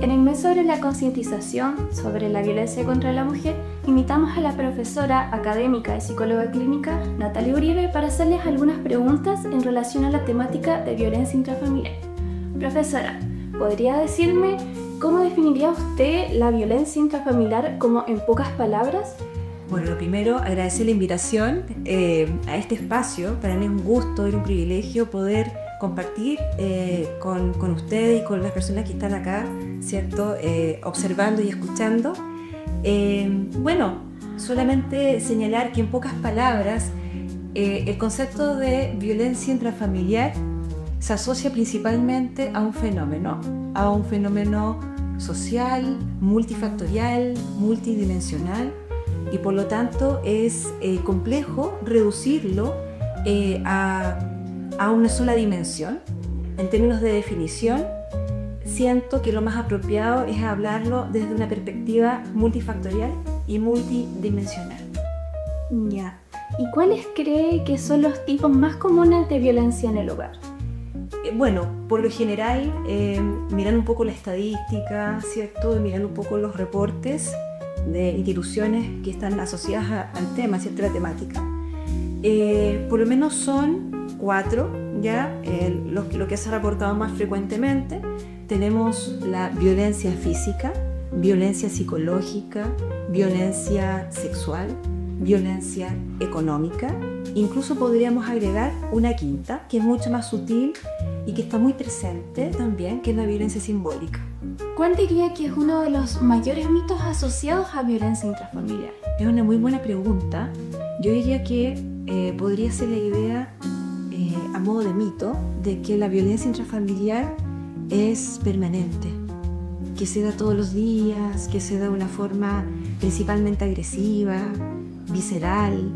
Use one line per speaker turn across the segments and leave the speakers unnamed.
En el mes sobre la concientización sobre la violencia contra la mujer, invitamos a la profesora académica y psicóloga clínica Natalia Uribe para hacerles algunas preguntas en relación a la temática de violencia intrafamiliar. Profesora, ¿podría decirme cómo definiría usted la violencia intrafamiliar como en pocas palabras?
Bueno, lo primero, agradecer la invitación a este espacio. Para mí es un gusto y un privilegio poder compartir con ustedes y con las personas que están acá, ¿cierto? Observando y escuchando. Bueno, solamente señalar que en pocas palabras el concepto de violencia intrafamiliar se asocia principalmente a un fenómeno social, multifactorial, multidimensional, y por lo tanto es complejo reducirlo a una sola dimensión. En términos de definición, siento que lo más apropiado es hablarlo desde una perspectiva multifactorial y multidimensional.
Ya. ¿Y cuáles cree que son los tipos más comunes de violencia en el hogar?
Bueno, por lo general, mirando un poco la estadística, ¿cierto? Mirando un poco los reportes de instituciones que están asociadas al tema, ¿cierto? La temática. Por lo menos son 4, ¿ya? Lo que se ha reportado más frecuentemente. Tenemos la violencia física, violencia psicológica, violencia sexual, violencia económica. Incluso podríamos agregar una quinta, que es mucho más sutil y que está muy presente también, que es la violencia simbólica.
¿Cuál diría que es uno de los mayores mitos asociados a violencia intrafamiliar?
Es una muy buena pregunta. Yo diría que podría ser la idea, a modo de mito, de que la violencia intrafamiliar es permanente, que se da todos los días, que se da de una forma principalmente agresiva, visceral,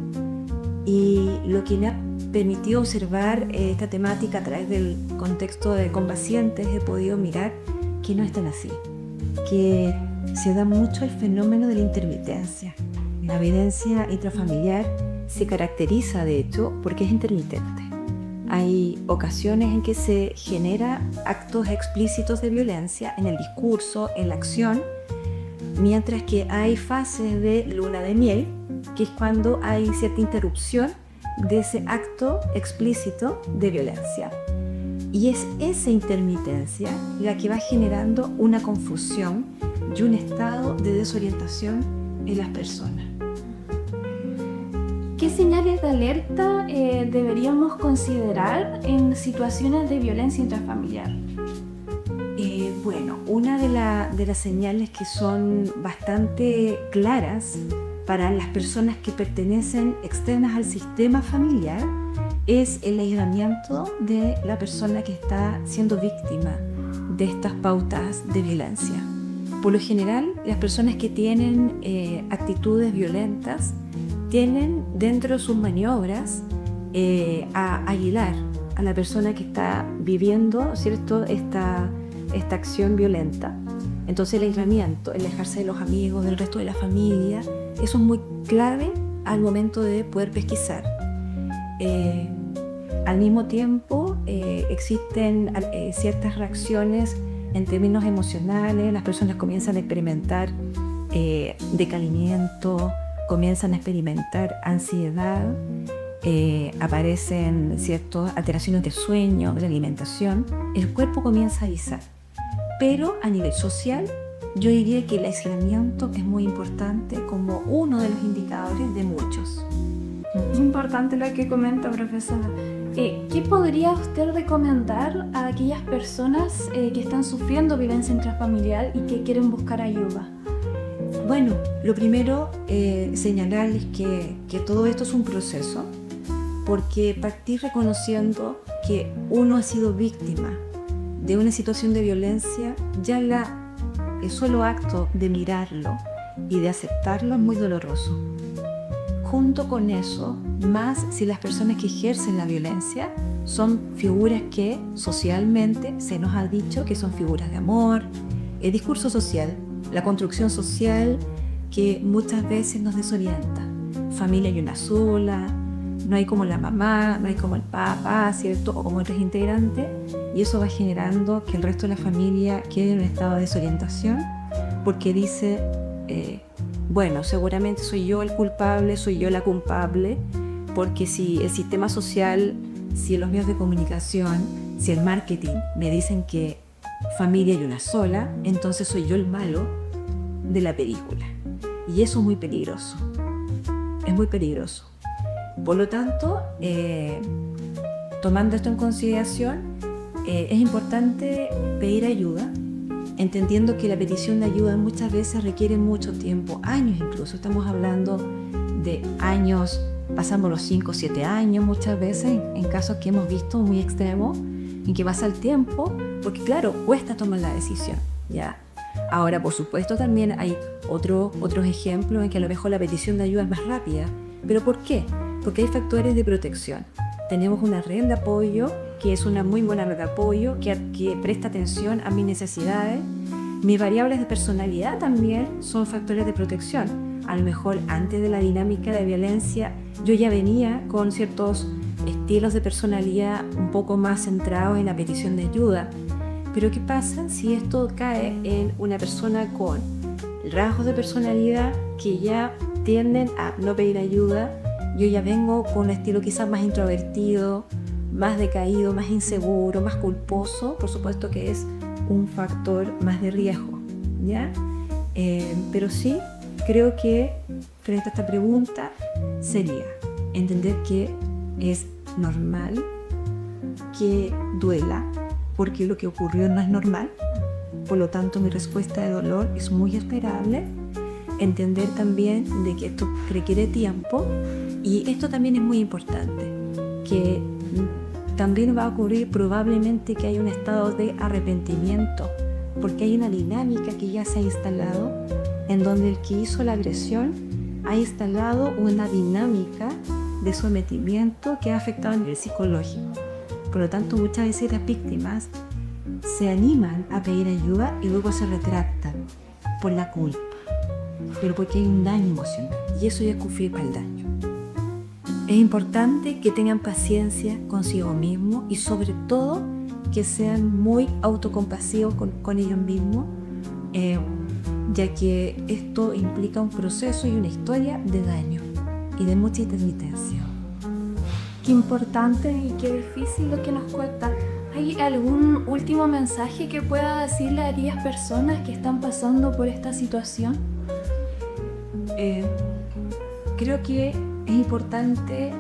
y lo que me ha permitido observar esta temática a través del contexto con pacientes, he podido mirar que no es tan así, que se da mucho el fenómeno de la intermitencia. La violencia intrafamiliar se caracteriza, de hecho, porque es intermitente. Hay ocasiones en que se genera actos explícitos de violencia en el discurso, en la acción, mientras que hay fases de luna de miel, que es cuando hay cierta interrupción de ese acto explícito de violencia. Y es esa intermitencia la que va generando una confusión y un estado de desorientación en las personas.
¿Qué señales de alerta deberíamos considerar en situaciones de violencia intrafamiliar?
Bueno, una de las señales que son bastante claras para las personas que pertenecen externas al sistema familiar es el aislamiento de la persona que está siendo víctima de estas pautas de violencia. Por lo general, las personas que tienen actitudes violentas tienen dentro de sus maniobras a aislar a la persona que está viviendo, ¿cierto?, esta acción violenta. Entonces el aislamiento, el alejarse de los amigos, del resto de la familia, eso es muy clave al momento de poder pesquisar. Al mismo tiempo existen ciertas reacciones en términos emocionales. Las personas comienzan a experimentar decaimiento, comienzan a experimentar ansiedad, aparecen ciertas alteraciones de sueño, de alimentación. El cuerpo comienza a avisar. Pero a nivel social, yo diría que el aislamiento es muy importante como uno de los indicadores de muchos.
Es importante lo que comenta, profesora. ¿Qué podría usted recomendar a aquellas personas que están sufriendo violencia intrafamiliar y que quieren buscar ayuda?
Bueno, lo primero, señalarles que todo esto es un proceso, porque partir reconociendo que uno ha sido víctima de una situación de violencia, ya el solo acto de mirarlo y de aceptarlo es muy doloroso. Junto con eso, más si las personas que ejercen la violencia son figuras que socialmente se nos ha dicho que son figuras de amor, el discurso social, la construcción social que muchas veces nos desorienta. Familia hay una sola, no hay como la mamá, no hay como el papá, ¿cierto? O como otros integrantes, y eso va generando que el resto de la familia quede en un estado de desorientación, porque dice, bueno, seguramente soy yo el culpable, soy yo la culpable, porque si el sistema social, si los medios de comunicación, si el marketing me dicen que familia hay una sola, entonces soy yo el malo de la película. Y eso es muy peligroso. Es muy peligroso. Por lo tanto, tomando esto en consideración, es importante pedir ayuda, entendiendo que la petición de ayuda muchas veces requiere mucho tiempo, años incluso. Estamos hablando de años, pasamos los 5 o 7 años muchas veces, en casos que hemos visto muy extremos, en que pasa el tiempo, porque claro, cuesta tomar la decisión, ¿ya? Ahora, por supuesto, también hay otros ejemplos en que a lo mejor la petición de ayuda es más rápida. ¿Pero por qué? Porque hay factores de protección. Tenemos una red de apoyo, que es una muy buena red de apoyo, que presta atención a mis necesidades. Mis variables de personalidad también son factores de protección. A lo mejor antes de la dinámica de violencia, yo ya venía con ciertos estilos de personalidad un poco más centrados en la petición de ayuda. Pero ¿qué pasa si esto cae en una persona con rasgos de personalidad que ya tienden a no pedir ayuda? Yo ya vengo con un estilo quizás más introvertido, más decaído, más inseguro, más culposo. Por supuesto que es un factor más de riesgo, ¿ya? Pero sí, creo que frente a esta pregunta sería entender que es normal que duela, porque lo que ocurrió no es normal. Por lo tanto, mi respuesta de dolor es muy esperable. Entender también de que esto requiere tiempo, y esto también es muy importante, que también va a ocurrir probablemente que haya un estado de arrepentimiento, porque hay una dinámica que ya se ha instalado en donde el que hizo la agresión ha instalado una dinámica de sometimiento que ha afectado a nivel psicológico. Por lo tanto, muchas veces las víctimas se animan a pedir ayuda y luego se retractan por la culpa, pero porque hay un daño emocional, y eso ya confirma el daño. Es importante que tengan paciencia consigo mismos y sobre todo que sean muy autocompasivos con ellos mismos, ya que esto implica un proceso y una historia de daño y de mucha intermitencia.
Qué importante y qué difícil lo que nos cuenta. ¿Hay algún último mensaje que pueda decirle a aquellas personas que están pasando por esta situación?
Creo que es importante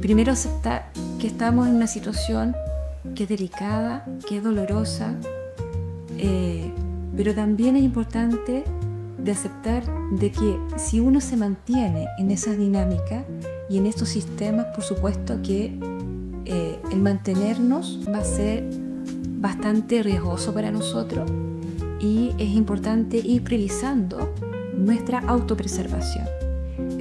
primero aceptar que estamos en una situación que es delicada, que es dolorosa, pero también es importante de aceptar de que si uno se mantiene en esa dinámica y en estos sistemas, por supuesto que el mantenernos va a ser bastante riesgoso para nosotros, y es importante ir priorizando nuestra autopreservación.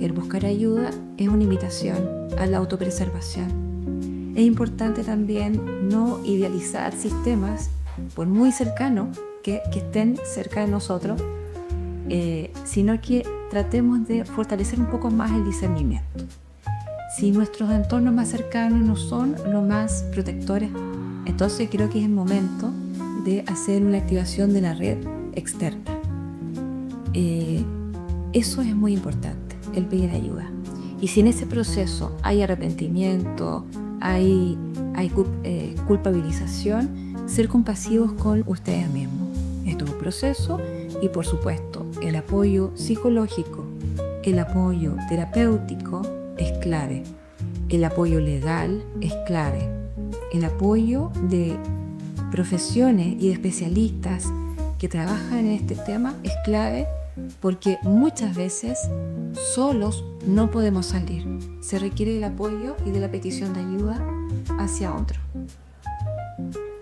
El buscar ayuda es una invitación a la autopreservación. Es importante también no idealizar sistemas, por muy cercanos que estén cerca de nosotros, sino que tratemos de fortalecer un poco más el discernimiento. Si nuestros entornos más cercanos no son los más protectores, entonces creo que es el momento de hacer una activación de la red externa. Eso es muy importante, el pedir ayuda. Y si en ese proceso hay arrepentimiento, hay culpabilización, ser compasivos con ustedes mismos. Esto es un proceso, y por supuesto el apoyo psicológico, el apoyo terapéutico es clave, el apoyo legal es clave, el apoyo de profesiones y de especialistas que trabajan en este tema es clave, porque muchas veces solos no podemos salir. Se requiere el apoyo y de la petición de ayuda hacia otro.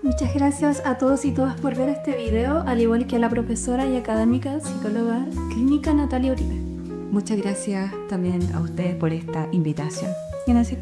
Muchas gracias a todos y todas por ver este video, al igual que a la profesora y académica psicóloga clínica Natalia Uribe.
Muchas gracias también a ustedes por esta invitación.
Gracias.